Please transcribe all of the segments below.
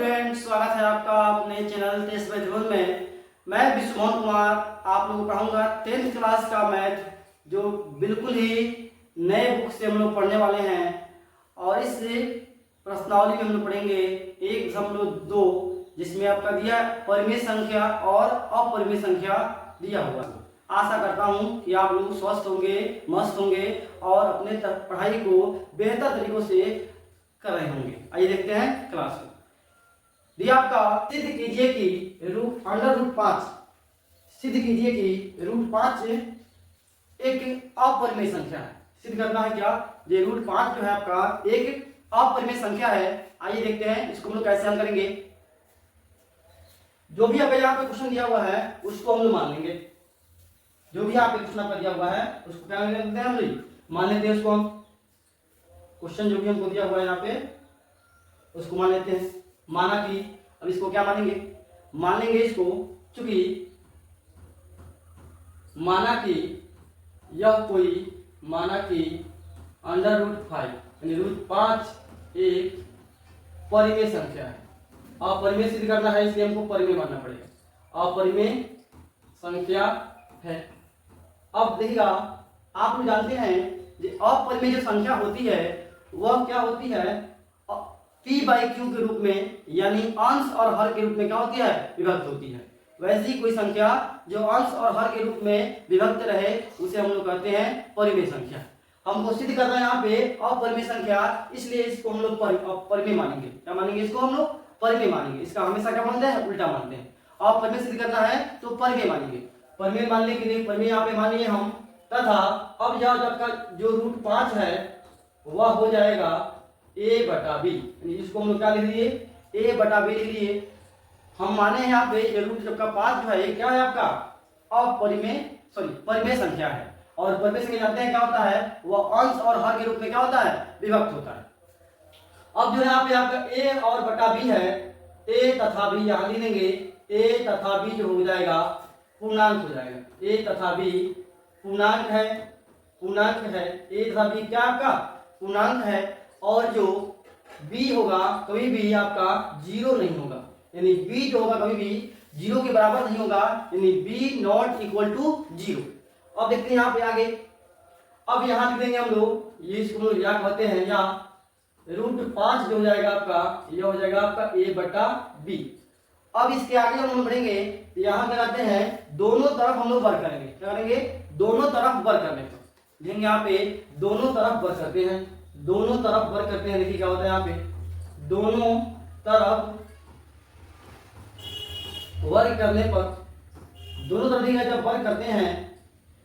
Student, स्वागत है आपका अपने चैनल टेस्ट बाय ध्रुव में। मैं विश्वमोहन कुमार आप लोगों को पढ़ाऊंगा 10th क्लास का मैथ, जो बिल्कुल ही नए बुक से हम लोग पढ़ने वाले हैं। और इस प्रश्नावली में हम लोग पढ़ेंगे 1.2, जिसमें आपका दिया परिमेय संख्या और अपरिमेय संख्या दिया हुआ। आशा करता हूं कि आप लोग स्वस्थ होंगे, मस्त होंगे और अपने पढ़ाई को बेहतर तरीकों से कर रहे होंगे। आइए देखते हैं क्लास में। दिया आपका सिद्ध कीजिए कि √5 सिद्ध कीजिए कि √5 एक अपरिमेय संख्या है। सिद्ध करना है क्या? ये √5 जो है आपका एक अपरिमेय संख्या है। आइए देखते हैं इसको हम लोग कैसे हल करेंगे। जो भी आपका यहाँ पे क्वेश्चन दिया हुआ है उसको हम लोग मान लेंगे। जो भी यहाँ पे क्वेश्चन आपका दिया हुआ है उसको क्या लेते हैं, हम लोग मान लेते हैं उसको। हम क्वेश्चन जो भी हमको दिया हुआ है यहाँ पे उसको मान लेते हैं। माना कि अब इसको क्या मानेंगे, मान लेंगे इसको, चूंकि माना कि यह कोई माना कि √5 यानी √5 एक परिमेय संख्या है। अपरिमेय सिद्ध करना है इसलिए हमको परिमेय मानना पड़ेगा। अपरिमेय संख्या है। अब देखिएगा, आप लोग जानते हैं कि अपरिमेय जो संख्या होती है वह क्या होती है, p/q के रूप में, यानी अंश और हर के रूप में क्या होती है, विभक्त होती है। वैसी कोई संख्या जो अंश और हर के रूप में विभक्त रहे उसे हम लोग कहते हैं परिमेय संख्या। हमको सिद्ध करना है यहाँ पे अपरिमेय संख्या, इसलिए इसको हम लोग परिमेय मानेंगे। क्या मानेंगे? इसको हम लोग परिमेय मानेंगे। इसका हमेशा क्या मानते हैं, उल्टा मानते हैं। अपरिमेय सिद्ध करना है तो परिमेय मानेंगे। परिमेय मानने के लिए परिमेय यहाँ पे मानेंगे हम, तथा अब यह जब का जो √5 है वह हो जाएगा a/b। इसको हम लोग क्या लिख लिए, a/b लिख लिए। हम माने हैं यहाँ पे ये √5 जो है ये क्या है आपका परिमेय संख्या है। और परिमेय संख्या जानते हैं क्या होता है, वह अंश और हर के रूप में क्या होता है, विभक्त होता है। अब जो है यहाँ पे आपका a और बटा b है, a तथा b यहाँ लिख लेंगे। a तथा b जो हो जाएगा पूर्णांक हो जाएगा। a तथा b पूर्णांक है, a तथा b क्या आपका पूर्णांक है। और जो b होगा कभी भी आपका 0 नहीं होगा, यानी b जो होगा कभी भी 0 के बराबर नहीं होगा, यानी b नॉट इक्वल टू 0। अब देखते हैं यहाँ पे आगे। अब यहाँ लिख देंगे हम लोग, ये इसको क्या कहते हैं, या √5 जो हो जाएगा आपका, यह हो जाएगा आपका a/b। अब इसके आगे हम बढ़ेंगे, यहाँ क्या करते हैं, दोनों तरफ हम लोग वर्ग करेंगे। क्या करेंगे? दोनों तरफ वर्ग करने पर देंगे। यहाँ पे दोनों तरफ वर्ग करते हैं, दोनों तरफ वर्ग करते हैं। देखिए क्या होता है यहाँ पे, दोनों तरफ वर्ग करने पर, दोनों तरफ देखिए जब वर्ग करते हैं,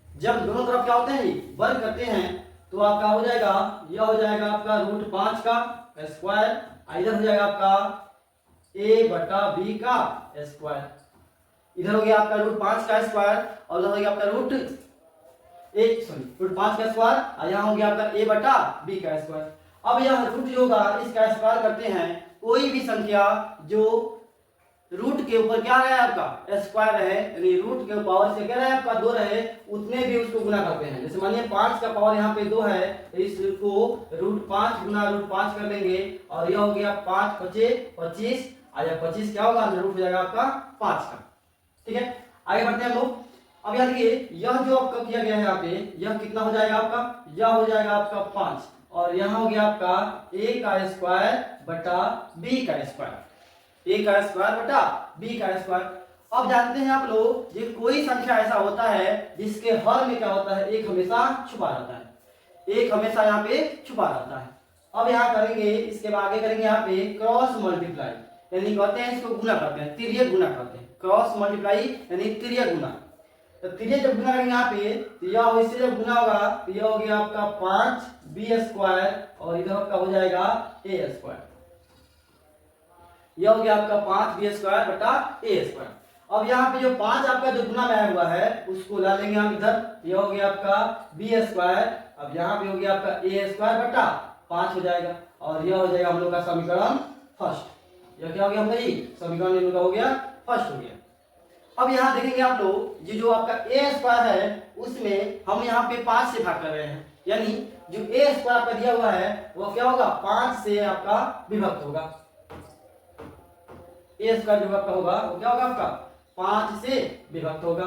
जब दोनों तरफ क्या होते हैं, वर्ग करते हैं, तो आपका हो जाएगा, यह हो जाएगा आपका √5 का स्क्वायर, इधर हो जाएगा आपका a/b का स्क्वायर। इधर हो गया आपका √5 का स्क्वायर और उधर हो गया आपका √5 का स्क्वायर, और यहाँ हो गया आपका a/b का स्क्वायर। अब यह रूट जो होगा इसका स्क्वायर करते हैं। कोई भी संख्या जो रूट के ऊपर क्या रहे आपका स्क्वायर रहे, यानी रूट के पावर से क्या रहे आपका 2 रहे, उतने भी उसको गुना करते हैं। जैसे मानिए 5 का पावर यहाँ पे 2 है, तो इसको √5 गुना √5 कर लेंगे, और यह हो गया 5 × 5 = 25, और यह 25 क्या होगा, रूट हो जाएगा आपका 5 का। ठीक है, आगे बढ़ते हैं हम लोग। अब यहाँ देखिए, यह जो आपका किया गया है यहाँ पे, यह कितना हो जाएगा आपका, यह हो जाएगा आपका 5, और यहाँ हो गया आपका a का स्क्वायर बटा b का स्क्वायर, a का स्क्वायर बटा b का स्क्वायर। अब जानते हैं आप लोग, ये कोई संख्या ऐसा होता है जिसके हर में क्या होता है, एक हमेशा छुपा रहता है, एक हमेशा यहाँ पे छुपा रहता है। अब यहाँ करेंगे, इसके बाद आगे करेंगे यहाँ पे क्रॉस मल्टीप्लाई, यानी कहते हैं इसको गुना करते हैं, तिर्यक गुना करते हैं। क्रॉस मल्टीप्लाई यानी तिर्यक गुना। तो तिर्यक जब गुना करेंगे यहाँ पे, तो यह इससे जब गुना होगा तो यह हो गया आपका 5b² और इधर आपका हो जाएगा a²। यह हो गया आपका 5b² बटा a²। अब यहाँ पे जो 5 आपका जो गुना में आया हुआ है उसको ला लेंगे हम इधर, यह हो गया आपका b²। अब यहाँ पे हो गया आपका a² बटा 5 हो जाएगा, और यह हो जाएगा हम लोग का समीकरण फर्स्ट। यह क्या हो गया हम भाई, समीकरण हम लोग का हो गया फर्स्ट हो गया। अब यहाँ देखेंगे आप लोग, ये जो आपका a² है उसमें हम यहाँ पे 5 से भाग कर रहे हैं, यानी जो a² आपका दिया हुआ है वो क्या होगा, 5 से आपका विभक्त होगा। ए स्क्वायर जो आपका होगा वो क्या होगा आपका 5 से विभक्त होगा।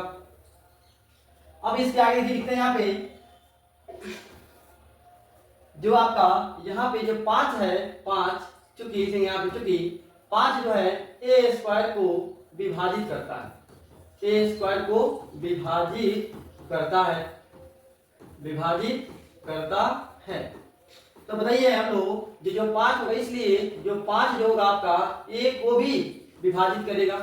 अब इसके आगे लिखते हैं यहाँ पे जो आपका यहाँ पे जो 5 है, 5 चूंकि यहाँ पे चूंकि 5 जो है ए स्क्वायर को विभाजित करता है, ए स्क्वायर को विभाजित करता है, विभाजित करता है। तो बताइए हम लोग जो 5 होगा, इसलिए जो 5 जो होगा आपका ए को भी विभाजित करेगा,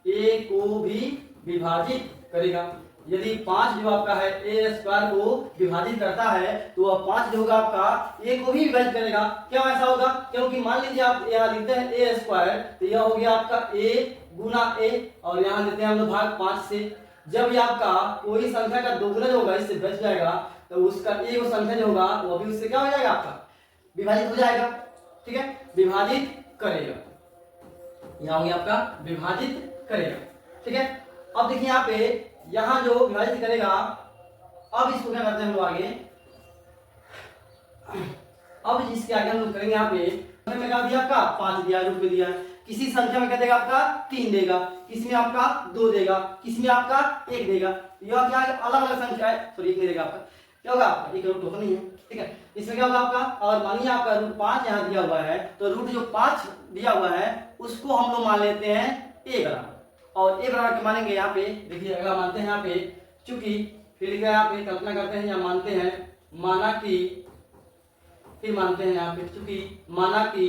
ए को भी विभाजित करेगा। यदि 5 जो आपका है ए स्क्वायर को विभाजित करता है तो वह 5 जो होगा आपका ए को भी विभाजित करेगा। क्यों ऐसा होगा? क्योंकि मान लीजिए आप यहाँ लिखते हैं ए स्क्वायर, तो यह हो गया आपका ए गुना ए, और यहाँ लेते हैं हम लोग भाग 5 से। जब ये आपका कोई संख्या का दोगुना जो होगा इससे बच जाएगा तो उसका ए वो संख्या जो होगा वो भी उससे क्या हो जाएगा आपका विभाजित हो जाएगा। ठीक है, विभाजित करेगा, यहाँ हो गया आपका विभाजित करेगा। ठीक है, अब देखिए यहाँ पे यहाँ जो विभाजित करेगा, अब इसको क्या करते हैं हम लोग आगे, अब इसके आगे हम लोग करेंगे यहाँ पे में क्या दिया आपका 5 दिया, रूप में दिया है। किसी संख्या में क्या देगा आपका 3 देगा, किसमें आपका 2 देगा, किसमें आपका 1 देगा। यह क्या अलग अलग संख्या है, सॉरी 1 नहीं देगा आपका, क्या होगा आपका 1 रूट नहीं है। ठीक है, इसमें क्या होगा आपका, और मानिए आपका रूट 5 यहाँ दिया हुआ है, तो रूट जो 5 दिया हुआ है उसको हम लोग मान लेते हैं ए बराबर, और ए बराबर के मानेंगे यहाँ पे। देखिए अगर मानते हैं यहाँ पे, चूंकि फिर यहाँ पे कल्पना करते हैं या मानते हैं, माना कि, फिर मानते हैं यहाँ पे चूंकि माना कि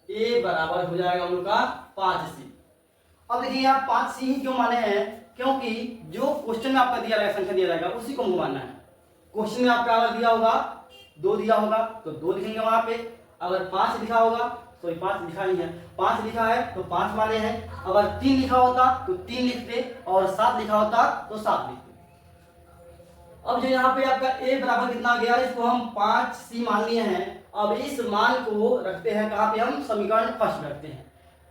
ए बराबर हो जाएगा हम लोग का 5c। अब देखिए यहाँ 5c ही क्यों माने हैं, क्योंकि जो क्वेश्चन में आपका दिया रहेगा संख्या दिया जाएगा उसी को हमको मानना है। क्वेश्चन में आपका अगर दिया होगा 2 दिया होगा तो 2 लिखेंगे वहां पे, अगर 5 लिखा होगा, सॉरी 5 लिखा नहीं है, 5 लिखा है तो 5 माने हैं, अगर 3 लिखा होता तो 3 लिखते, और 7 लिखा होता तो 7 लिखते। अब जो यहाँ पे आपका a बराबर कितना गया, इसको हम 5c मान लिए हैं। अब इस मान को रखते हैं कहाँ पे, हम समीकरण फर्स्ट में रखते हैं।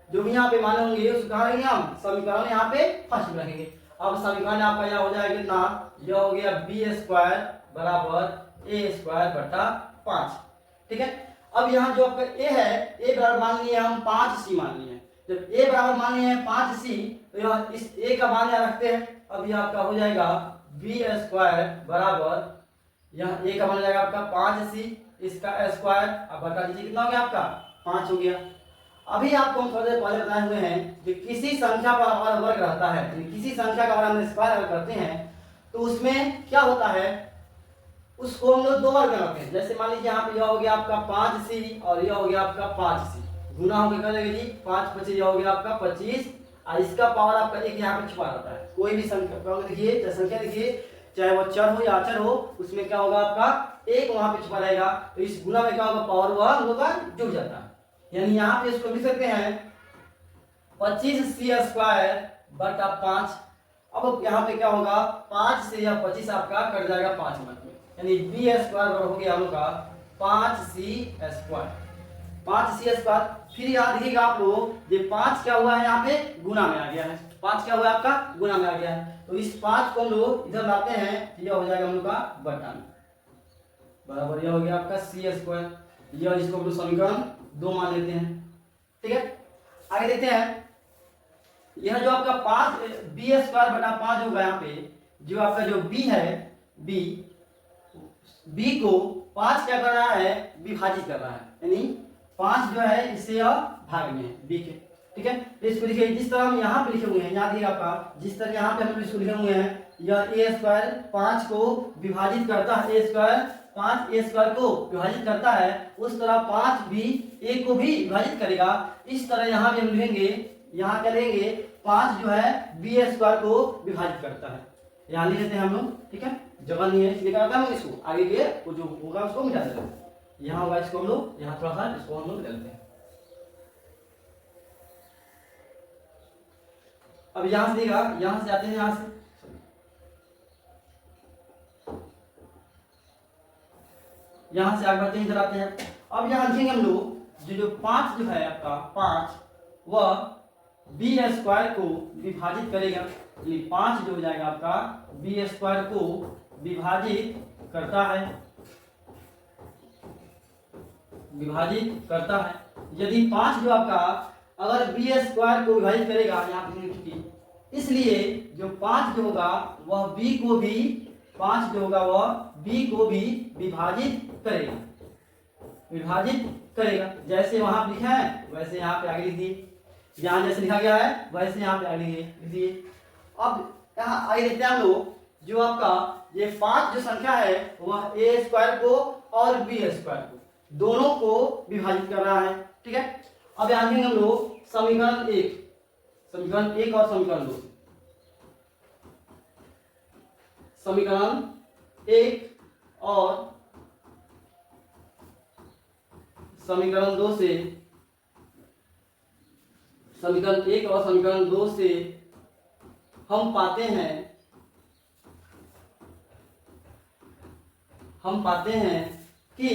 जो भी यहाँ पे मान होंगे उसको कहाँ रखेंगे हम, समीकरण यहाँ पे फर्स्ट में रखेंगे। अब समीकरण आपका यह हो जाएगा कितना, यह हो गया बी स्क्वायर बराबर ए स्क्वायर बटा 5। ठीक है, अब यहाँ जो आपका a है, a बराबर मान लिए हम 5c मान लिए हैं। जब a बराबर मान लिए हैं 5c, तो यह इस a का मान यहाँ रखते हैं। अब यह आपका हो जाएगा बी स्क्वायर बराबर, यहाँ a का मान हो जाएगा आपका 5c, इसका स्क्वायर, अब बता दीजिए कितना हो गया आपका 5 हो गया। अभी आपको हम थोड़ी देर पहले बताए हुए हैं कि किसी संख्या पर हमारा वर्ग रहता है, किसी संख्या का हम स्क्वायर अगर करते हैं तो उसमें क्या होता है, उसको हम लोग 2 वर्ग करते हैं। जैसे मान लीजिए यहाँ पे यह हो गया आपका 5c और यह हो गया आपका 5c, गुना होकर कर देंगे जी, 5 25 यह हो गया आपका 25, और इसका पावर आपका 1 यहाँ पे छुपा रहता है। कोई भी संख्या देखिए, संख्या देखिए, चाहे वो चर हो या अचर हो, उसमें क्या होगा आपका 1 वहां पे छुपा रहेगा, तो इस गुना में क्या होगा, पावर वह हम लोग का जुड़ जाता है। यानी यहाँ पे इसको लिख सकते हैं 25c स्क्वायर बटा 5। अब यहाँ पे क्या होगा, 5 से या 25 आपका कट जाएगा 5 में, यानी बी स्क्वायर हो गया हम लोग का 5c स्क्वायर, 5c स्क्वायर। फिर याद रखिएगा आप लोग, ये 5 क्या हुआ है यहाँ पे गुना में आ गया है, 5 क्या हुआ है आपका गुना में आ गया है, तो इस 5 को हम लोग इधर लाते हैं, यह हो जाएगा हम लोग का बटा में, बराबर यह हो गया आपका c स्क्वायर, यह इसको हम लोग समीकरण 2 मान लेते हैं। ठीक है, आगे देखते हैं, यह जो आपका 5 बी स्क्वायर बटा 5 होगा, यहाँ पे जो आपका जो b है, b को 5 क्या कर रहा है, विभाजित कर रहा है, यानी 5 जो है इससे यह भाग में है b के। ठीक है, इसको लिखिए जिस तरह हम यहाँ पे लिखे हुए हैं, याद रखिए आपका जिस तरह यहाँ पे हम इसको लिखे हुए हैं, यह a स्क्वायर 5 को विभाजित करता है, a स्क्वायर 5 a स्क्वायर को विभाजित करता है, उस तरह 5 भी a को भी विभाजित करेगा। इस तरह यहाँ भी हम लिखेंगे, यहाँ क्या लेंगे, 5 जो है b स्क्वायर को विभाजित करता है, यहाँ लिख लेते हैं हम लोग। ठीक है, जगह नहीं है इसलिए क्या करते हैं, इसको आगे के वो जो होगा उसको मिटा देते हैं, यहाँ होगा इसको हम लोग, यहाँ थोड़ा सा इसको हम लोग मिटा देते हैं। अब यहाँ से देगा, यहाँ से आते हैं, यहाँ से आगे बढ़ते हैं, इधर आते हैं। अब यहाँ लिखेंगे हम लोग जो 5 जो है आपका 5 वह बी स्क्वायर को विभाजित करेगा, 5 जो हो जाएगा आपका बी स्क्वायर को विभाजित करता है, विभाजित करता है। यदि 5 जो आपका अगर बी स्क्वायर को विभाजित करेगा यहाँ पे की, इसलिए जो 5 जो होगा वह बी को भी 5 जो होगा वह बी को भी विभाजित करेगा, विभाजित करेगा। जैसे वहां लिखा है वैसे यहाँ पे आगे लिख दिए, यहाँ जैसे लिखा गया है वैसे यहाँ पे आगे लिख दिए। अब यहाँ आगे देखते हैं हम लोग, जो आपका ये 5 जो संख्या है वह ए स्क्वायर को और बी स्क्वायर को दोनों को विभाजित कर रहा है, ठीक है। अब यहाँ देखेंगे हम लोग समीकरण 1 और समीकरण 2। समीकरण 1 और समीकरण 2 से, समीकरण 1 और समीकरण 2 से हम पाते हैं कि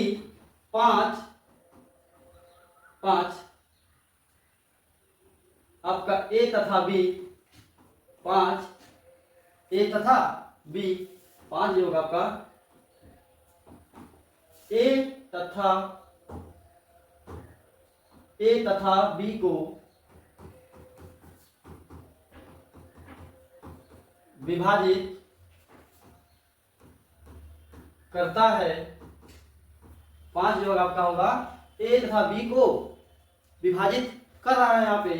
5 आपका ए तथा बी, 5 ए तथा बी, 5 जो होगा आपका ए तथा बी को विभाजित करता है। 5 जो आपका होगा ए तथा बी को विभाजित कर रहा है यहाँ पे,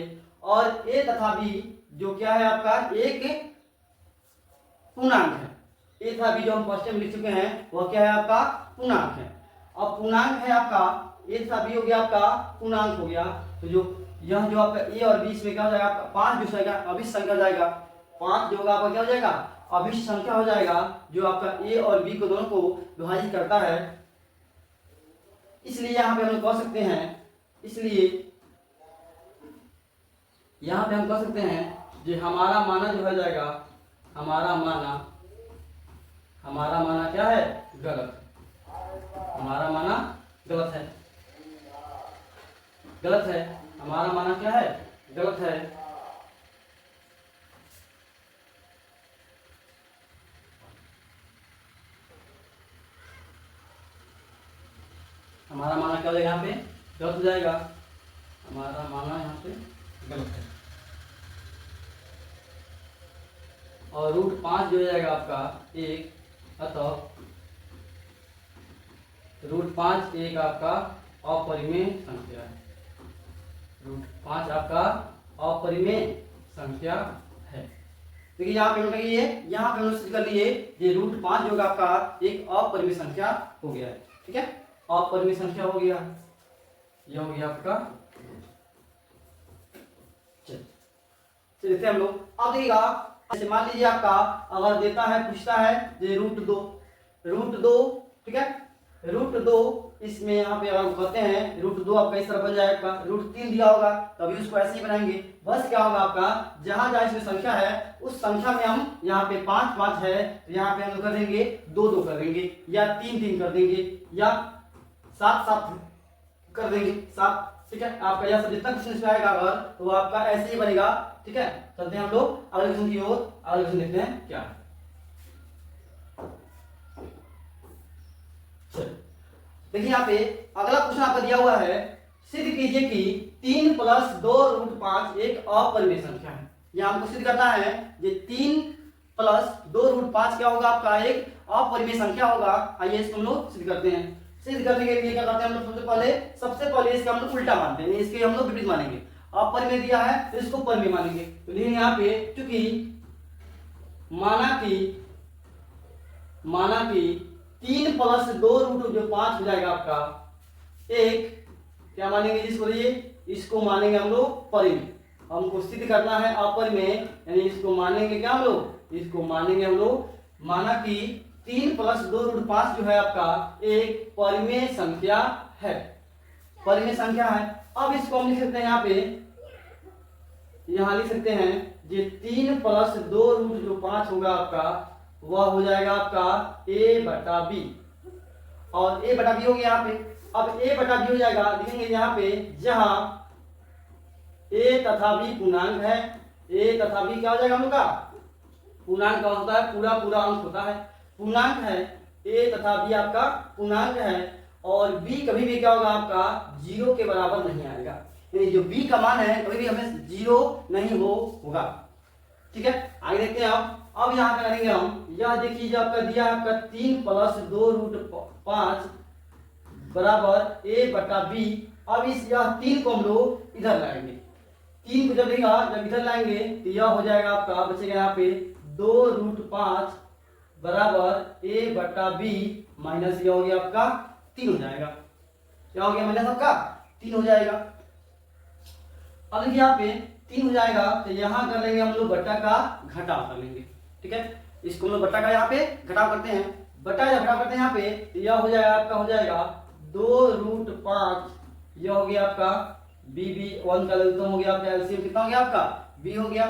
और ए तथा बी जो क्या है आपका एक पूर्णांक है। ए तथा बी जो हम फर्स्ट में लिख चुके हैं वह क्या है आपका पूर्णांक है। अब पूर्णांक है आपका ए तथा बी हो गया आपका पूर्णांक हो गया, तो जो यह जो आपका ए और बी इसमें क्या हो जाएगा आपका 5 जो जाएगा अभिष्ट संख्या हो जाएगा। 5 जो होगा आपका क्या हो जाएगा अभिष्ट संख्या हो जाएगा, जो आपका ए और बी को दोनों को विभाजित करता है। इसलिए यहाँ पे हम लोग कह सकते हैं, इसलिए यहाँ पे हम कह सकते हैं कि हमारा माना जो हो जाएगा, हमारा माना क्या है गलत, हमारा माना गलत है, हमारा माना क्या है गलत है। हमारा माना क्या हो जाएगा यहाँ पे गलत हो जाएगा, हमारा माना यहाँ पे गलत है। और √5 जो हो जाएगा आपका 1, अतः √5 एक आपका अपरिमेय संख्या है। √5 आपका अपरिमेय संख्या है। देखिए यहाँ पे यहाँ पे सिद्ध कर लिए ये √5 जो होगा आपका एक अपरिमेय संख्या हो गया है, ठीक है, अपरिमेय संख्या हो गया, यह हो गया आपका। चलिए हम लोग अब देखिएगा, जैसे मान लीजिए आपका अगर देता है पूछता है ये √2, ठीक है, √2 इसमें यहाँ पे अगर कहते हैं √2 आपका इस तरह बन जाएगा, √3 दिया होगा तभी उसको ऐसे ही बनाएंगे। बस क्या होगा आपका जहां जहां इसमें संख्या है उस संख्या में हम यहाँ पे 5 है तो यहाँ पे हम कर देंगे 2 कर देंगे, या 3 कर देंगे, या 7 कर देंगे, 7, ठीक है। आपका यह सब जितना क्वेश्चन आएगा अगर तो वो आपका ऐसे ही बनेगा, ठीक है। चलते हैं हम लोग अगले क्वेश्चन की ओर, अगले क्वेश्चन देखते हैं क्या। देखिए यहाँ पे अगला क्वेश्चन आपका दिया हुआ है, सिद्ध कीजिए कि 3 + 2 √5 एक अपरिमेय संख्या है। यह हमको सिद्ध करना है ये 3 + 2 √5 क्या होगा आपका एक अपरिमेय संख्या होगा। आइए इसको हम लोग सिद्ध करते हैं। सिद्ध करने के लिए क्या करते हैं हम लोग, सबसे पहले इसका हम लोग उल्टा मानते हैं, इसके हम लोग विपरीत मानेंगे। अपरिमेय दिया है तो इसको परिमेय मानेंगे, तो लिखेंगे यहाँ पे क्योंकि माना कि 3 + 2 √5 हो जाएगा आपका एक, क्या मानेंगे जिसको, इसको मानेंगे हम लोग परिमेय। हमको सिद्ध करना है अपरिमेय, यानी इसको मानेंगे क्या हम लोग, इसको मानेंगे हम लोग माना कि 3 + 2 √5 जो है आपका एक परिमेय संख्या है, परिमेय संख्या है। अब इसको हम लिख सकते हैं यहाँ पे, यहाँ लिख सकते हैं ये 3 + 2 √5 होगा आपका, वह हो जाएगा आपका a/b, और a/b हो गया यहाँ पे। अब a/b हो जाएगा, लिखेंगे यहाँ पे जहां a तथा b पूर्णांक है, a तथा b क्या हो जाएगा हम लोग का पूर्णांक का होता है, पूरा अंक होता है, पूर्णांक है, a तथा b आपका पूर्णांक है, और b कभी भी क्या होगा आपका 0 के बराबर नहीं आएगा। यानी जो b का मान है कभी भी हमें 0 नहीं होगा। ठीक है, आगे देखते हैं। अब यहाँ क्या करेंगे हम, यह देखिए जो आपका दिया आपका 3 + 2√5 बराबर a बटा b। अब इस यह 3 को हम लोग इधर लाएंगे। 3 को जब इधर लाएंगे तो यह हो जाएगा आपका, बचेगा यहाँ पे 2√5 बराबर a बटा b माइनस यह हो गया आपका 3 हो जाएगा। क्या हो गया माइनस आपका 3 हो जाएगा। अब देखिए यहाँ पे 3 हो जाएगा तो यहाँ कर लेंगे हम लोग बट्टा का घटाव कर लेंगे। ठीक है, इसको हम लोग बट्टा का यहाँ पे घटाव करते हैं, बट्टा का घटाव करते हैं यहाँ पे तो यह हो जाएगा आपका, हो जाएगा 2√5, यह हो गया आपका b 1 का लघुत्तम हो गया आपका, एलसीएम कितना हो गया आपका b हो गया।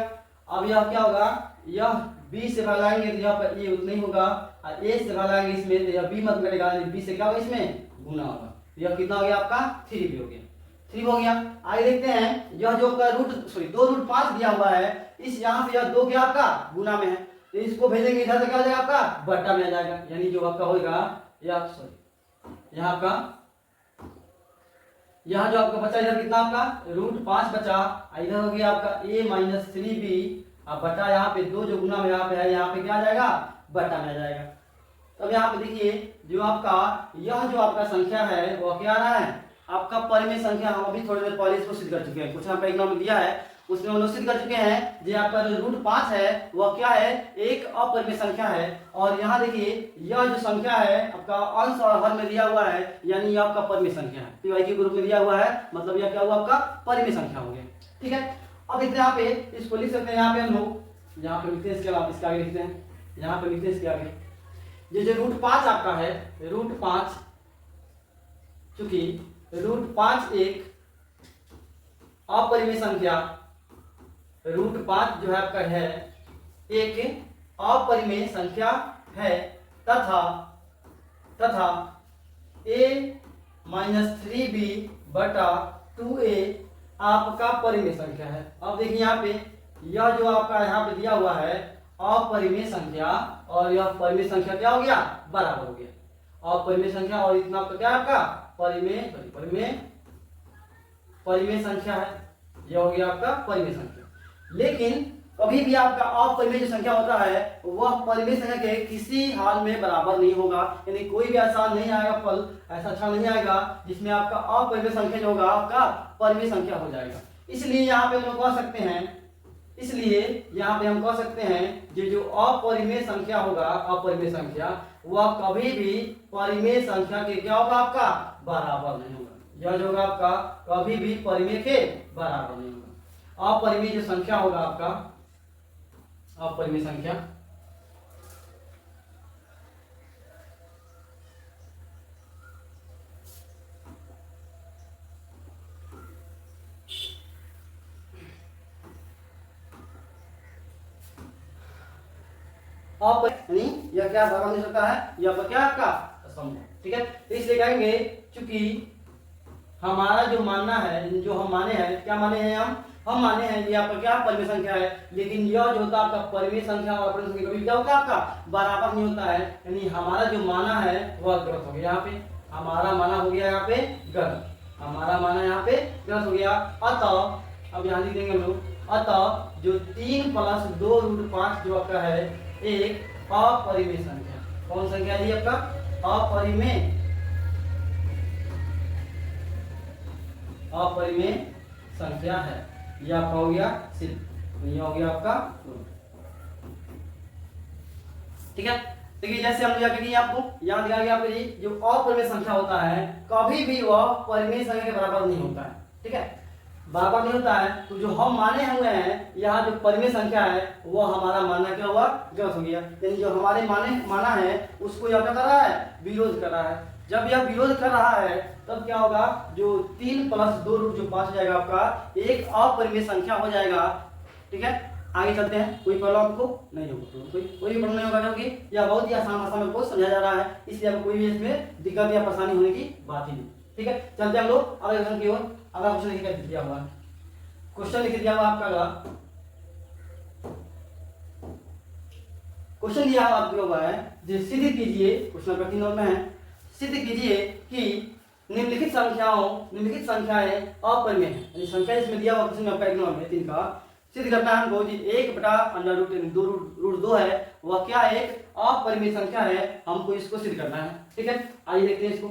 अब यह क्या होगा, यह b से भागाएंगे तो यहाँ पर a उतना ही होगा, और a से भागाएंगे इसमें तो यह b मत करेगा, b से क्या होगा इसमें गुना होगा। यह कितना हो गया आपका 3b हो गया, 3 हो गया। आगे देखते हैं, यह जो का 2√5 दिया हुआ है, इस यहाँ पे यह 2 क्या आपका गुना में है, तो इसको भेजेंगे इधर से क्या हो जाएगा आपका बट्टा में आ जाएगा, यानी जो आपका होगा यहाँ का यहाँ जो आपका बचा इधर कितना आपका √5 बचा, इधर हो गया आपका a - 3b, अब बटा यहाँ पे 2 जो गुना में यहाँ पे है, यहाँ पे क्या आ जाएगा बट्टा में आ जाएगा। तब यहाँ पे देखिए जो आपका यह जो आपका संख्या है वो क्या आ रहा है आपका परिमेय संख्या। हम अभी थोड़ी देर पहले इसको सिद्ध कर चुके हैं, कुछ आपका एग्जाम में दिया है उसमें हम लोग सिद्ध कर चुके हैं। जो आपका जो √5 है वह क्या है, एक अपरिमेय संख्या है। और यहाँ देखिए यह जो संख्या है आपका अंश और हर में दिया हुआ है, यानी यह आपका परिमेय संख्या है, पीवाई के ग्रुप में दिया हुआ है, मतलब यह क्या हुआ आपका परिमेय संख्या हो गया। ठीक है, अब देखते हैं यहाँ पे इसको लिख सकते हैं, यहाँ पे हम लोग यहाँ पे लिखते हैं, इसके अलावा इसके आगे लिखते हैं, यहाँ पे लिखते हैं इसके आगे ये जो √5 आपका है, √5 चूंकि √5 एक अपरिमेय संख्या, √5 जो है आपका है एक अपरिमेय संख्या है, तथा a - 3b बटा 2a आपका परिमेय संख्या है। अब देखिए यहाँ पे यह जो आपका यहाँ पे दिया हुआ है अपरिमेय संख्या, और यह परिमेय संख्या क्या हो गया बराबर हो गया अपरिमेय संख्या, और इतना आपका क्या आपका परिमेय संख्या है, यह हो गया आपका परिमेय संख्या। लेकिन कभी भी आपका अपरिमेय जो संख्या होता है वह परिमेय संख्या के किसी हाल में बराबर नहीं होगा, यानी कोई भी ऐसा नहीं आएगा फल, ऐसा अच्छा नहीं आएगा जिसमें आपका अपरिमेय संख्या जो होगा आपका परिमेय संख्या हो जाएगा। इसलिए यहाँ पे हम लोग कह सकते हैं, इसलिए यहाँ पे हम कह सकते हैं ये जो अपरिमेय संख्या होगा, अपरिमेय संख्या वह कभी भी परिमेय संख्या के क्या होगा आपका बराबर नहीं होगा। यह जो होगा आपका कभी भी परिमेय के बराबर नहीं होगा। अपरिमेय जो संख्या होगा आपका अपरिमेय संख्या यानी यह क्या बराबर नहीं सकता है, यह पर क्या आपका असंभव। ठीक है, इसलिए कहेंगे चूंकि हमारा जो मानना है, जो हम माने हैं, क्या माने हैं हम माने हैं ये आपका क्या परिमेय संख्या है, लेकिन यह जो होता है आपका परिमेय संख्या और अपरिमेय संख्या कभी क्या होता है आपका बराबर नहीं होता है, यानी हमारा जो माना है वह गलत हो गया। यहाँ पे हमारा माना हो गया यहाँ पे गलत, हमारा माना यहाँ पे गलत हो गया। अतः अब यहाँ लिख देंगे हम लोग, अतः जो 3 + 2√5 जो आपका है एक अपरिमेय संख्या, कौन संख्या है आपका अपरिमेय संख्या है। ये आपका हो गया सिर्फ, ये हो गया आपका। ठीक है, देखिए जैसे हम क्या करेंगे आपको याद दिया गया आपको, जो अपरिमेय संख्या होता है कभी भी वह परिमेय संख्या के बराबर नहीं होता है। ठीक है, बराबर नहीं होता है, तो जो हम माने हुए हैं यहाँ जो परिमेय संख्या है वह हमारा मानना क्या हुआ गलत हो गया, यानी जो हमारे माना है उसको यह क्या कर रहा है विरोध कर रहा है। जब यह विरोध कर रहा है तब क्या होगा, जो 3 + 2√5 हो जाएगा आपका एक अपरिमेय संख्या हो जाएगा। ठीक है, आगे चलते हैं। कोई प्रॉब्लम आपको नहीं होगा, कोई भी प्रॉब्लम नहीं होगा, क्योंकि यह बहुत ही आसान भाषा में आपको समझाया जा रहा है, इसलिए आपको कोई भी इसमें दिक्कत या परेशानी होने की बात ही नहीं। ठीक है, चलते हैं हम लोग अगले क्वेश्चन की ओर। अगला क्वेश्चन लिख दिया हुआ क्वेश्चन लिख दिया हुआ आपका अगला क्वेश्चन दिया हुआ है, जो सिद्ध कीजिए, क्वेश्चन नंबर 3 में है, सिद्ध कीजिए कि निम्नलिखित संख्याएं अपरिमेय है, यानी संख्या इसमें दिया हुआ क्वेश्चन आपका 1 नंबर में 3 का सिद्ध करना है हमको जी 1/√2 है वह क्या एक अपरिमेय संख्या है, हमको इसको सिद्ध करना है। ठीक है, आइए देखते हैं इसको।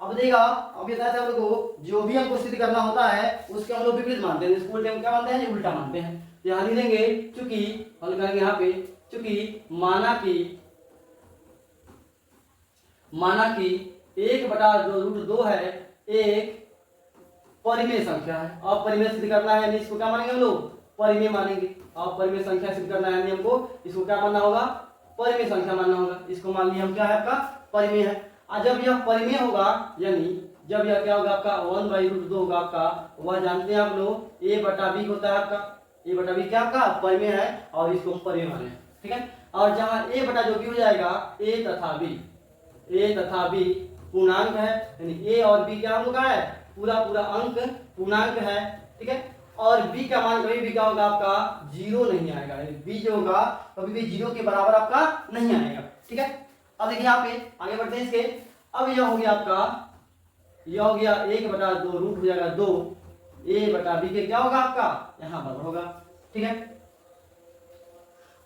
अब देखिएगा, अब ये बताया था हम लोग को जो भी हमको सिद्ध करना होता है उसके हम लोग विपरीत मानते हैं, इसको उल्टा क्या मानते हैं, उल्टा मानते हैं। यहाँ लिख देंगे चूंकि हल करेंगे यहाँ पे, चूंकि माना कि 1/√2 है एक परिमेय संख्या है। अब परिमेय सिद्ध करना है यानी इसको क्या मानेंगे हम लोग, परिमेय मानेंगे। अब परिमेय संख्या सिद्ध करना है यानी हमको इसको क्या मानना होगा, परिमेय संख्या मानना होगा। इसको मान लिया हम क्या है आपका परिमेय है। और जब यह परिमेय होगा यानी जब यह क्या होगा आपका 1/√2 होगा आपका, वह जानते हैं आप लोग a/b होता है आपका, a/b क्या आपका परिमेय है और इसको हम परिमेय माने। ठीक है, और जहां a जो भी हो जाएगा a तथा b पूर्णांक है, यानी a और b क्या होगा है पूरा अंक पूर्णांक है। ठीक है, और b का मान कभी भी क्या होगा आपका 0 नहीं आएगा, b जो होगा कभी भी 0 के बराबर आपका नहीं आएगा। ठीक है, अब देखिए यहाँ पे आगे बढ़ते हैं इसके। अब यह हो गया आपका, यह हो गया 1/2 रूट हो जाएगा 2 a/b के क्या होगा आपका यहाँ बराबर होगा। ठीक है,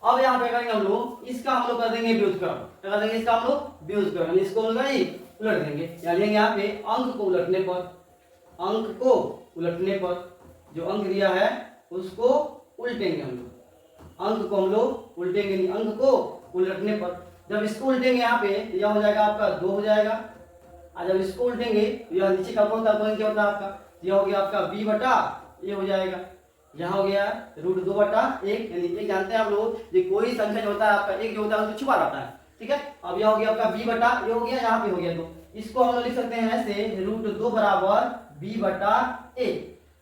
अब यहाँ पे करेंगे हम लोग इसका हम लोग कर देंगे व्युत्क्रम, क्या कर देंगे इसका हम लोग व्युत्क्रम, इसको हम लोग उलट देंगे, यानी यहाँ पे अंक को उलटने पर जो अंक दिया है उसको उल्टेंगे हम लोग, अंक को हम लोग उल्टेंगे, अंक को उलटने पर जब इसको उल्टेंगे यहाँ पे यह हो जाएगा आपका 2 हो जाएगा, और जब इसको उल्टेंगे यह नीचे का कौन सा क्या होता है आपका, यह हो गया आपका b/a हो जाएगा, यहाँ हो गया √2/1, यानी ये जानते हैं आप लोग ये कोई संख्या जो होता है आपका एक जो होता है उसको छुपा रहता है। ठीक है, अब यह हो गया आपका b/a हो गया, यहाँ पे हो गया 2, इसको हम लोग लिख सकते हैं ऐसे √2 बराबर b/a।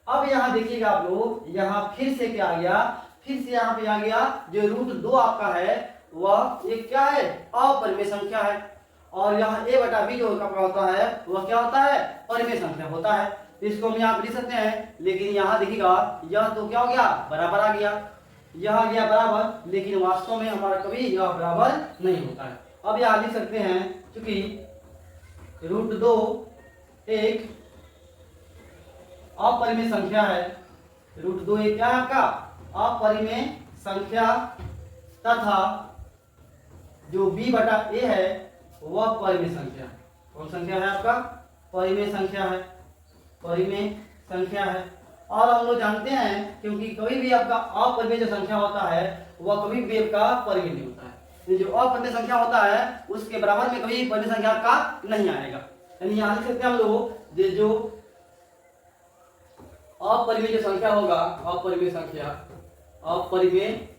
अब यहाँ देखिएगा आप लोग, यहाँ फिर से क्या आ गया, फिर से यहाँ पे आ गया जो √2 आपका है वह एक क्या है अपरिमेय संख्या है, और यहाँ a/b जो आपका होता है वह क्या होता है परिमेय संख्या होता है। तो इसको हम यहाँ लिख सकते हैं, लेकिन यहाँ देखिएगा यह तो क्या हो गया बराबर आ गया, यह आ गया बराबर, लेकिन वास्तव में हमारा कभी यह बराबर नहीं होता है। अब यहाँ लिख सकते हैं क्योंकि √2 एक अपरिमेय संख्या है, √2 एक क्या है आपका अपरिमेय संख्या, तथा जो b/a है वह परिमेय संख्या, कौन संख्या है आपका परिमेय संख्या है, परिमेय संख्या है। और हम लोग जानते हैं क्योंकि कभी भी आपका अपरिमेय जो संख्या होता है वह कभी भी आपका परिमेय नहीं होता है, जो अपरिमेय संख्या होता है उसके बराबर में कभी परिमेय संख्या आपका नहीं आएगा। यानी यहाँ लिख सकते हैं हम लोग जो अपरिमेय जो संख्या होगा, अपरिमेय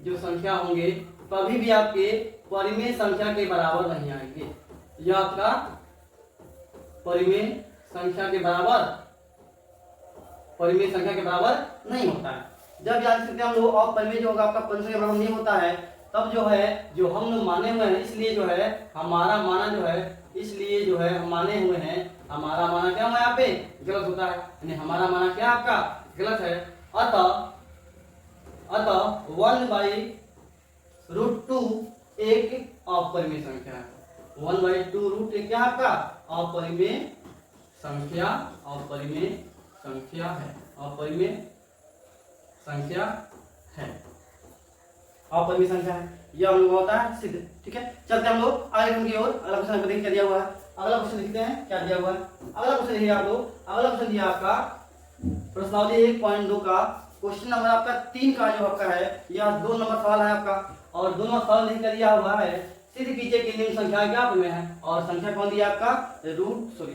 जो संख्या होंगे कभी भी आपके परिमेय संख्या के बराबर नहीं आएंगे, यह आपका परिमेय संख्या के बराबर नहीं होता है। जब याद सकते हैं हम लोग अपरिमेय जो होगा आपका परिमेय के बराबर नहीं होता है, तब जो है जो हम लोग माने हुए हैं, इसलिए जो है हमारा माना जो है, इसलिए जो है हम माने हुए हैं, हमारा माना क्या है यहाँ पे गलत होता है, यानी हमारा माना क्या आपका गलत है। अतः 1/√2 एक अपरिमेय संख्या है, 1/2√1 क्या आपका अपरिमेय संख्या है, अपरिमेय संख्या है, यह हम लोग होता है सिद्ध। ठीक है, चलते हम लोग आगे की ओर। अगला क्वेश्चन देखिए क्या दिया हुआ है, अगला क्वेश्चन देखते हैं क्या दिया हुआ है। अगला क्वेश्चन देखिए आप लोग, अगला क्वेश्चन दिया आपका प्रश्नावली 1.2 का क्वेश्चन नंबर आपका 3 का जो आपका है, यह 2 नंबर सवाल है आपका, और 2 नंबर सवाल लिख कर दिया हुआ है सिद्ध कीजिए कि निम्न संख्या क्या में है, और संख्या कौन दिया आपका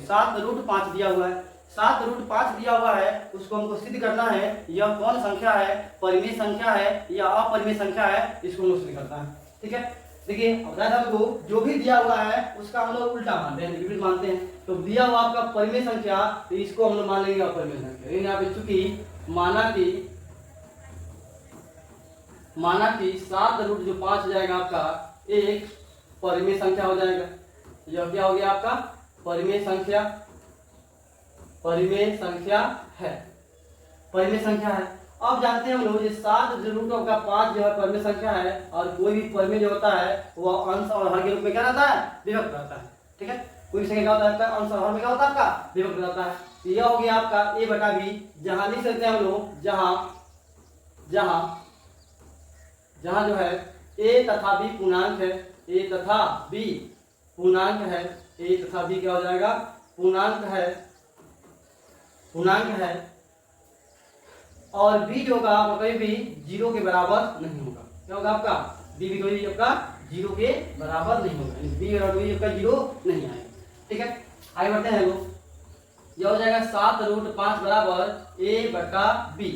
7√5 दिया हुआ है, 7√5 दिया हुआ है, उसको हमको सिद्ध करना है यह कौन संख्या है, परिमेय संख्या है या अपरिमेय संख्या है, इसको हम सिद्ध करना है। ठीक है, देखिए हमको जो भी दिया हुआ है उसका हम लोग उल्टा मानते हैं, विपरीत मानते हैं। तो दिया हुआ आपका परिमेय संख्या, तो इसको हम लोग मान लेंगे अपरिमेय संख्या। यहाँ पे चूंकि माना कि 7√5 हो जाएगा आपका एक परिमेय संख्या हो जाएगा, यह क्या हो गया आपका परिमेय संख्या है। अब जानते हैं हम लोग 7√5 जो है परिमेय संख्या है, और कोई भी परिमेय जो होता है वह अंश और हर के रूप में क्या रहता है विभक्त रहता है। ठीक है, कोई संख्या क्या होता है आपका आंसर हर में क्या होता है आपका विभक्त होता है। तो यह हो गया आपका a बटा b, जहां लिख सकते हैं हम लोग जहां जहां जहां जो है a तथा b पूर्णांक है, a तथा b पूर्णांक है, a तथा b क्या हो जाएगा पूर्णांक है और b जो होगा आपका कभी भी 0 के बराबर नहीं होगा। क्या होगा आपका b भी कभी आपका 0 के बराबर नहीं होगा, b बराबर कभी आपका 0 नहीं आएगा। ठीक है, आगे बढ़ते हैं लोग। यह हो जाएगा 7√5 बराबर a बटा b।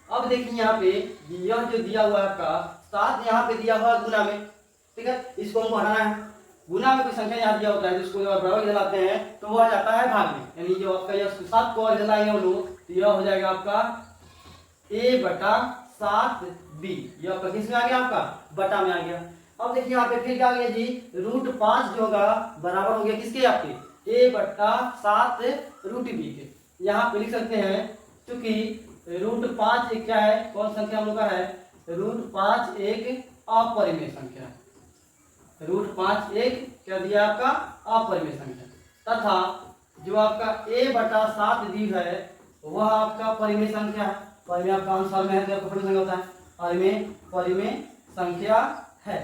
अब देखिए यहाँ पे यह जो दिया हुआ है आपका 7 यहाँ पे दिया हुआ है गुना में। ठीक है, इसको हमको हटाना है। गुना में कोई संख्या यहाँ दिया होता है जिसको जब बराबर जलाते हैं तो वो आ जाता है भाग में, यानी जो आपका यह 7 को और जलाएंगे हम लोग तो यह हो जाएगा आपका a बटा 7b। यह आपका किस में आ गया आपका बटा में आ गया। अब देखिए यहाँ पे फिर क्या आ गया जी √5 जो होगा बराबर हो गया किसके आपके a बटा 7√b के। यहाँ पे लिख सकते हैं क्योंकि √5 एक क्या है कौन संख्या हम लोग का है √5 एक अपरिमेय संख्या है। √5 एक क्या दिया आपका अपरिमेय संख्या तथा जो आपका a बटा 7b है वह आपका परिमेय संख्या है। परिमेय आपका आंसर में है तो आपका परिमेय संख्या होता है, परिमेय संख्या है,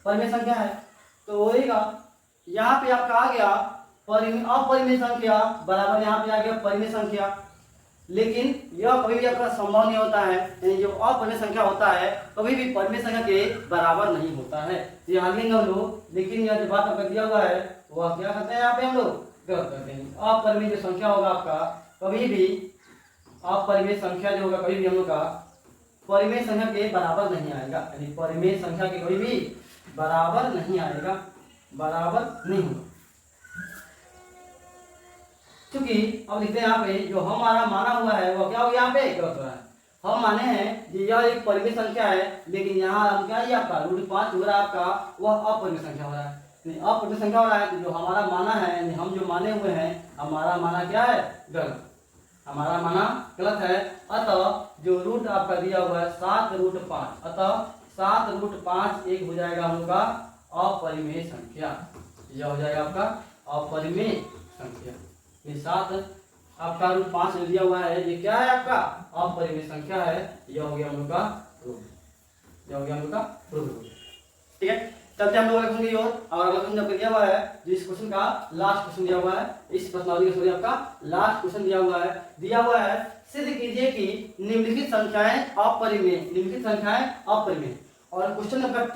परिमेय संख्या है। तो होएगा यहाँ पे आपका आ गया अपरिमेय संख्या बराबर यहाँ पे आ गया परिमेय संख्या। लेकिन यह कभी भी आपका संभव नहीं होता है, यानी जो अपरिमेय संख्या होता है कभी भी परिमेय संख्या के बराबर नहीं होता है। तो यहाँ लिखेंगे हम लोग, लेकिन यह जो बात आपका दिया हुआ है वह क्या करते हैं यहाँ पे हम लोग गलत करते हैं। अपरिमेय जो संख्या होगा आपका कभी भी अपरिमेय संख्या जो होगा कभी भी हम लोग का परिमेय संख्या के बराबर नहीं आएगा, यानी परिमेय संख्या के कभी भी बराबर नहीं आएगा, बराबर नहीं होगा। क्योंकि अब लिखते हैं यहाँ पे जो हमारा माना हुआ है वो क्या हो गया यहाँ पे गलत हो रहा है। हम माने हैं कि यह एक परिमेय संख्या है, लेकिन यहाँ हम क्या है आपका √5 हो रहा है आपका वह अपरिमेय संख्या हो रहा है, अपरिमेय संख्या हो रहा है। तो जो हमारा माना है यानी हम जो माने हुए हैं हमारा माना क्या है गलत, हमारा माना गलत है। अतः जो रूट आपका दिया हुआ है 7√5, अतः 7√5 एक हो जाएगा हम लोग का अपरिमेय संख्या। यह हो जाएगा आपका अपरिमेय संख्या। ये 7 आपका √5 दिया हुआ है ये क्या है आपका अपरिमेय संख्या है। यह हो गया हम लोग का रूट, यह हो गया हम लोग का रूट। ठीक है, चलते हम लोग की ओर। और अगला क्वेश्चन आपका दिया हुआ है जो इस क्वेश्चन का लास्ट क्वेश्चन दिया हुआ है, इस प्रश्नावली का सॉरी आपका लास्ट क्वेश्चन दिया हुआ है सिद्ध कीजिए कि निम्नलिखित संख्याएं अपरिमेय, निम्नलिखित संख्याएं अपरिमेय। और क्वेश्चन नंबर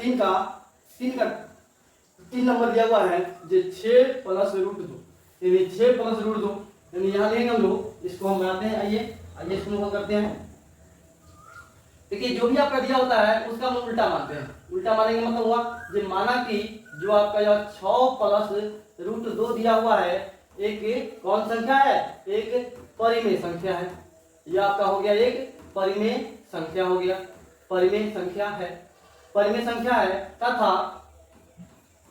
3 नंबर दिया हुआ है जो 6 + √2, यानी 6 + √2, यानी यहाँ लेंगे हम लोग इसको हम बनाते हैं। आइए इसको हम करते हैं। देखिए जो भी आपका दिया होता है उसका हम उल्टा मानते हैं। उल्टा मानेंगे मतलब हुआ जो माना कि जो आपका यह 6 + √2 दिया हुआ है एक कौन संख्या है एक परिमेय संख्या है। यह आपका हो गया एक परिमेय संख्या हो गया, परिमेय संख्या है, परिमेय संख्या है। तथा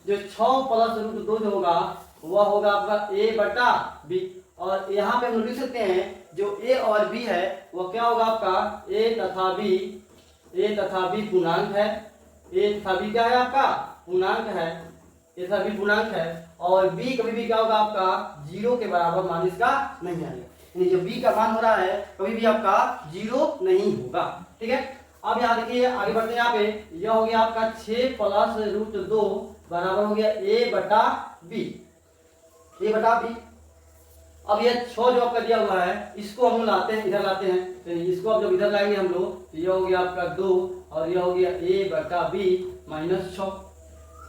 जो 6 + √2 जो होगा वह होगा आपका a बटा b। और यहाँ पे हम लिख सकते हैं जो a और b है वह क्या होगा आपका a तथा b पूर्णांक है। a तथा b क्या है आपका पूर्णांक है, a तथा b पूर्णांक है। और b कभी भी क्या होगा आपका 0 के बराबर मान इसका नहीं आएगा, यानी जो b का मान हो रहा है कभी भी आपका 0 नहीं होगा। ठीक है, अब यहाँ देखिए आगे बढ़ते हैं। यहाँ पे यह हो गया आपका 6 + √2 बराबर हो गया a बटा b, a बटा b। अब ये 6 जो आपका दिया हुआ है इसको हम लाते हैं, इधर लाते हैं। तो इसको अब जब इधर लाएंगे हम लोग तो यह हो गया आपका 2 और यह हो गया a बटा b -6।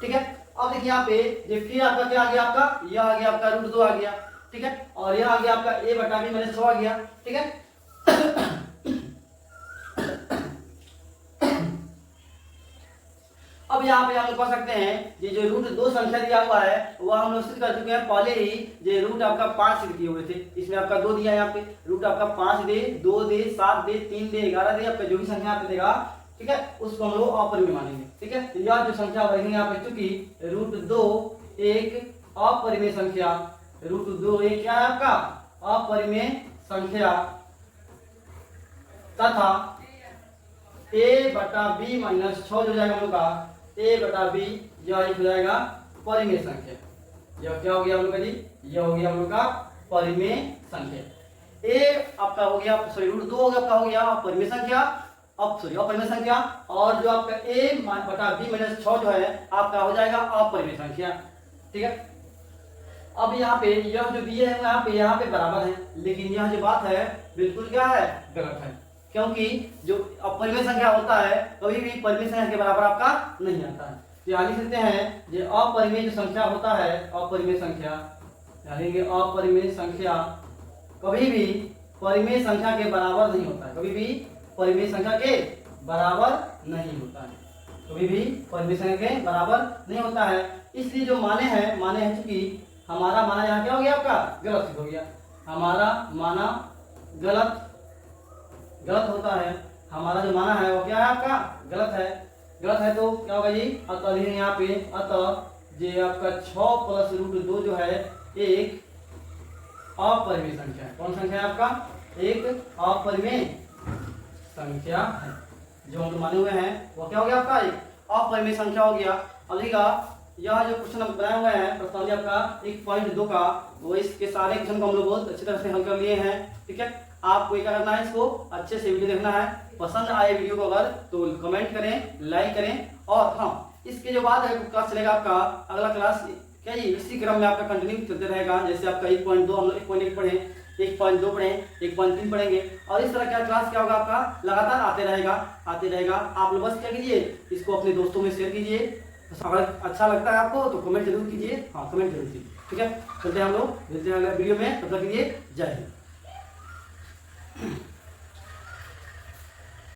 ठीक है, अब देखिए यहाँ पे जो फिर आपका क्या आ गया आपका यह आ गया आपका √2 आ गया। ठीक है, और यह आ गया आपका a बटा b -6 आ गया। ठीक है, अब यहाँ पे हम लोग पढ़ सकते हैं ये जो √2 संख्या दिया हुआ है वह हम लोग सिद्ध कर चुके हैं पहले ही। ये रूट आपका 5 सिद्ध किए हुए थे, इसमें आपका 2 दिया है। यहाँ पे रूट आपका 5 दे, 2 दे, 7 दे, 3 दे, 11 दे, आपका जो भी संख्या यहाँ पे देगा ठीक है उसको हम लोग अपरिमेय मानेंगे। ठीक है, यह जो संख्या बनेगी यहाँ पे चूंकि √2 एक अपरिमेय संख्या, √2 एक क्या है आपका अपरिमेय संख्या तथा a बटा b -6 जो जाएगा हम लोग का a बटा b यह एक हो जाएगा परिमेय संख्या। यह क्या हो गया हम लोग का जी ये हो गया हम लोग का परिमेय संख्या। ए आपका हो गया, सॉरी रूट 2 हो गया आपका, हो गया परिमेय संख्या। अब सॉरी अपरिमेय संख्या, और जो आपका a बटा b माइनस 6 जो है आपका हो जाएगा अपरिमेय संख्या। ठीक है, अब यहाँ पे यह जो दिए है यहाँ पे बराबर है, लेकिन यह जो बात है बिल्कुल क्या है, गलत है, क्योंकि जो अपरिमेय संख्या होता है कभी भी परिमेय संख्या के बराबर आपका नहीं आता है। तो यहाँ लिख सकते हैं जो अपरिमेय जो संख्या होता है, अपरिमेय संख्या यानी अपरिमेय संख्या कभी भी परिमेय संख्या के बराबर नहीं होता है, कभी भी परिमेय संख्या के बराबर नहीं होता है, कभी भी परिमेय संख्या के बराबर नहीं होता है। इसलिए जो माने हैं चूंकि हमारा माना यहाँ क्या हो गया आपका गलत सिद्ध हो गया, हमारा माना गलत होता है, हमारा जो माना है वो क्या है आपका गलत है तो क्या होगा जी, अतः यहाँ पे अतः ये आपका 6 प्लस रूट 2 जो है एक अपरिमेय संख्या है। कौन संख्या है आपका, एक अपरिमेय संख्या है, जो हम माने हुए हैं वो क्या हो गया आपका एक अपरिमेय संख्या हो गया। अब देखिएगा यह जो क्वेश्चन हम बनाए हुए हैं प्रश्नावली आपका 1.2 का, वो इसके सारे क्वेश्चन को हम लोग बहुत अच्छी तरह से हल कर लिए हैं। ठीक है, आपको क्या करना है, इसको अच्छे से वीडियो देखना है। पसंद आए वीडियो को अगर तो कमेंट करें, लाइक करें, और हाँ इसके जो बाद क्लास चलेगा आपका अगला क्लास क्या जी, इसी क्रम में आपका कंटिन्यू चलते रहेगा। जैसे आपका 1.2 हम लोग 1.1 पढ़े, 1.2 पढ़े, 1.3 पढ़ेंगे, और इस तरह का क्लास क्या होगा आपका लगातार आते रहेगा। आप लोग बस क्या कीजिए, इसको अपने दोस्तों में शेयर कीजिए, अगर अच्छा लगता है आपको तो कमेंट जरूर कीजिए, हाँ कमेंट जरूर कीजिए। ठीक है, चलते हैं हम लोग, मिलते हैं अगले वीडियो में, तब तक के लिए जय हिंद।